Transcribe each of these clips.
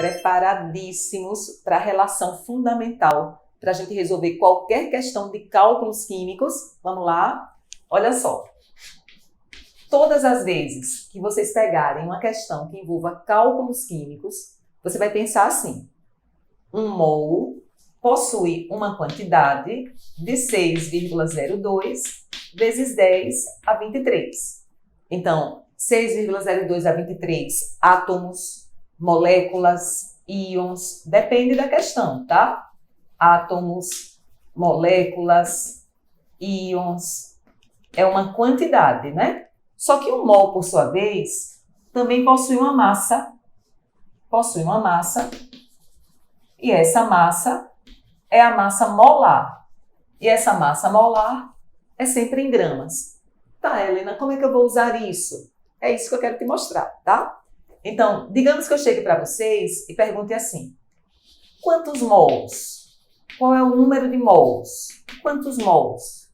Preparadíssimos para a relação fundamental para a gente resolver qualquer questão de cálculos químicos? Vamos lá? Olha só. Todas as vezes que vocês pegarem uma questão que envolva cálculos químicos, você vai pensar assim: um mol possui uma quantidade de 6,02 vezes 10 a 23. Então, 6,02 a 23 átomos, moléculas, íons, depende da questão, tá? Átomos, moléculas, íons, é uma quantidade, né? Só que o mol, por sua vez, também possui uma massa, e essa massa é a massa molar. E essa massa molar é sempre em gramas. Tá, Helena, como é que eu vou usar isso? É isso que eu quero te mostrar, tá? Então, digamos que eu chegue para vocês e pergunte assim: quantos mols? Qual é o número de mols? Quantos mols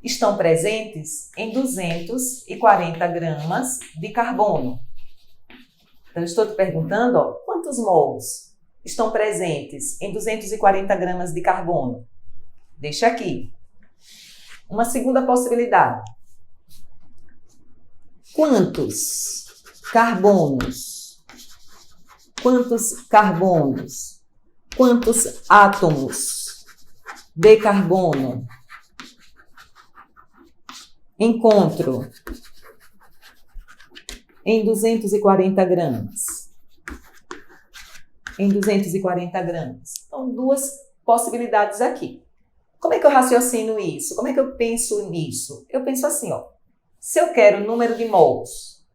estão presentes em 240 gramas de carbono? Então, eu estou te perguntando, ó, quantos mols estão presentes em 240 gramas de carbono? Deixa aqui. Uma segunda possibilidade. Quantos carbonos? Quantos átomos de carbono encontro em 240 gramas? Em 240 gramas. Então, duas possibilidades aqui. Como é que eu raciocino isso? Como é que eu penso nisso? Eu penso assim, ó. Se eu quero o número de mols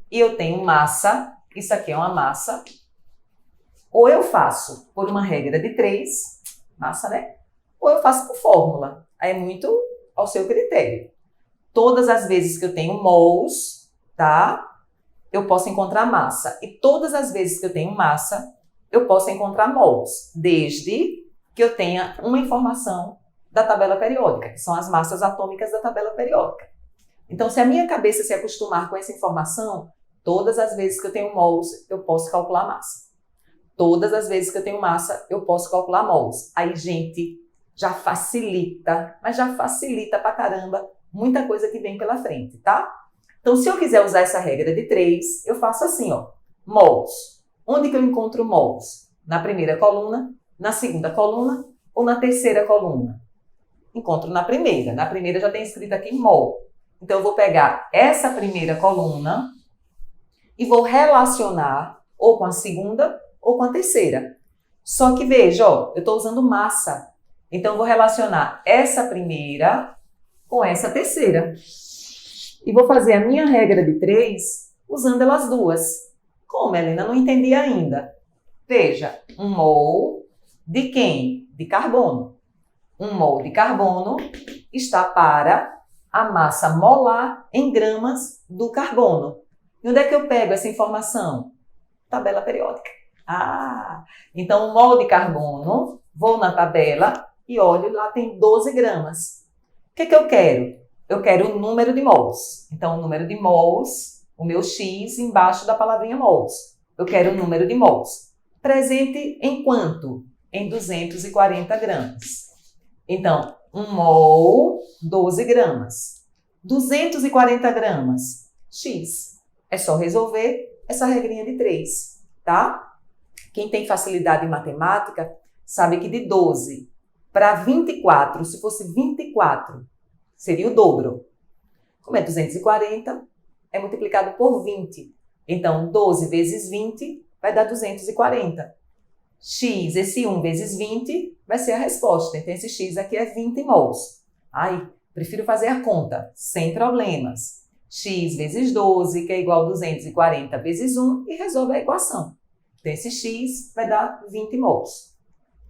e eu tenho massa, isso aqui é uma massa, ou eu faço por uma regra de 3, massa, né? Ou eu faço por fórmula. Aí é muito ao seu critério. Todas as vezes que eu tenho mols, tá? Eu posso encontrar massa. E todas as vezes que eu tenho massa, eu posso encontrar mols, desde que eu tenha uma informação da tabela periódica, que são as massas atômicas da tabela periódica. Então, se a minha cabeça se acostumar com essa informação, todas as vezes que eu tenho mols, eu posso calcular massa. Todas as vezes que eu tenho massa, eu posso calcular mols. Aí, gente, já facilita, mas já facilita pra caramba muita coisa que vem pela frente, tá? Então, se eu quiser usar essa regra de 3, eu faço assim, ó, mols. Onde que eu encontro mols? Na primeira coluna, na segunda coluna ou na terceira coluna? Encontro na primeira. Na primeira já tem escrito aqui mol. Então, eu vou pegar essa primeira coluna e vou relacionar ou com a segunda ou com a terceira. Só que veja, ó, eu estou usando massa. Então, eu vou relacionar essa primeira com essa terceira. E vou fazer a minha regra de 3 usando elas duas. Como, Helena? Não entendi ainda. Veja, um mol de quem? De carbono. Um mol de carbono está para a massa molar em gramas do carbono. E onde é que eu pego essa informação? Tabela periódica. Então um mol de carbono, vou na tabela e olho, lá tem 12 gramas. O que é que eu quero? Eu quero o número de mols. Então o número de mols, o meu X embaixo da palavrinha mols. Eu quero o número de mols. Presente em quanto? Em 240 gramas. Então, um mol, 12 gramas. 240 gramas, X. É só resolver essa regrinha de 3, tá? Quem tem facilidade em matemática sabe que de 12 para 24, se fosse 24, seria o dobro. Como é 240, é multiplicado por 20. Então, 12 vezes 20 vai dar 240. X, esse 1 vezes 20, vai ser a resposta. Então, esse X aqui é 20 mols. Ai, prefiro fazer a conta, sem problemas. X vezes 12, que é igual a 240 vezes 1, e resolve a equação. Então, esse X vai dar 20 mols.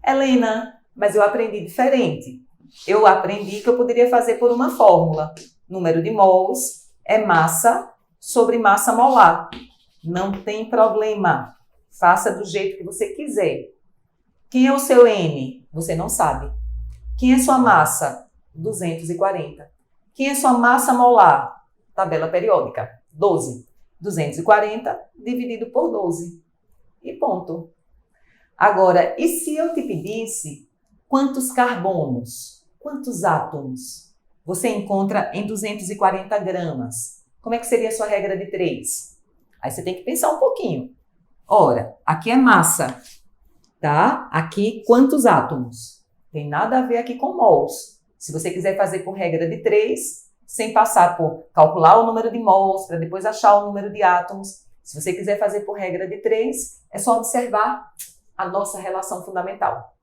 Helena, mas eu aprendi diferente. Eu aprendi que eu poderia fazer por uma fórmula. Número de mols é massa sobre massa molar. Não tem problema. Faça do jeito que você quiser. Quem é o seu N? Você não sabe. Quem é sua massa? 240. Quem é sua massa molar? Tabela periódica. 12. 240 dividido por 12. e ponto. Agora, e se eu te pedisse quantos carbonos, quantos átomos você encontra em 240 gramas? Como é que seria a sua regra de 3? Aí você tem que pensar um pouquinho. Ora, aqui é massa, tá? Aqui, quantos átomos? Tem nada a ver aqui com mols. Se você quiser fazer por regra de 3, sem passar por calcular o número de mols, para depois achar o número de átomos, se você quiser fazer por regra de 3, é só observar a nossa relação fundamental.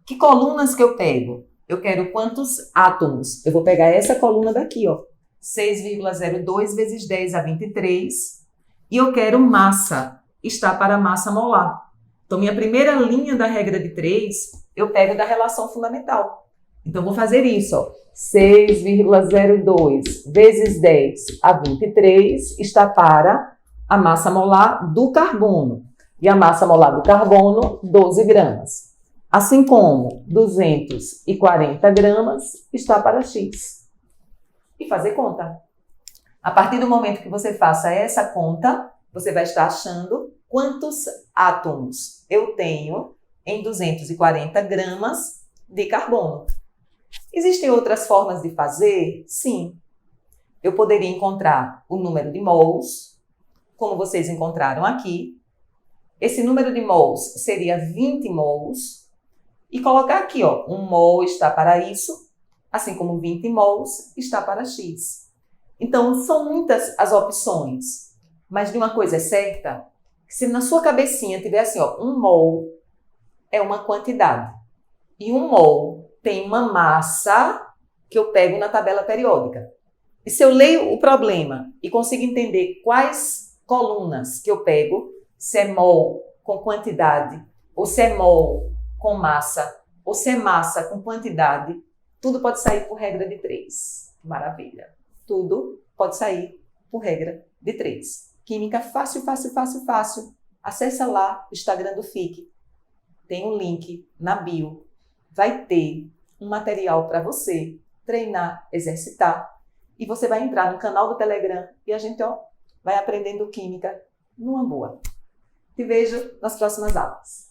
Que colunas que eu pego? Eu quero quantos átomos? Eu vou pegar essa coluna daqui, ó, 6,02 vezes 10 a 23, e eu quero massa, está para massa molar. Então, minha primeira linha da regra de 3, eu pego da relação fundamental. Então, vou fazer isso, ó, 6,02 vezes 10 a 23 está para a massa molar do carbono. E a massa molar do carbono, 12 gramas. Assim como 240 gramas está para X. E fazer conta. A partir do momento que você faça essa conta, você vai estar achando quantos átomos eu tenho em 240 gramas de carbono. Existem outras formas de fazer? Sim. Eu poderia encontrar o número de mols, como vocês encontraram aqui. Esse número de mols seria 20 mols. E colocar aqui, ó, 1 mol está para isso, assim como 20 mols está para X. Então, são muitas as opções. Mas de uma coisa é certa, que se na sua cabecinha tiver assim, ó, 1 mol é uma quantidade. E 1 mol tem uma massa que eu pego na tabela periódica. E se eu leio o problema e consigo entender quais colunas que eu pego, se é mol com quantidade, ou se é mol com massa, ou se é massa com quantidade, tudo pode sair por regra de 3. Maravilha. Tudo pode sair por regra de 3. Química fácil, fácil, fácil, fácil. Acessa lá o Instagram do FIC. Tem um link na bio. Vai ter um material para você treinar, exercitar. E você vai entrar no canal do Telegram e a gente, ó, vai aprendendo química numa boa. Te vejo nas próximas aulas.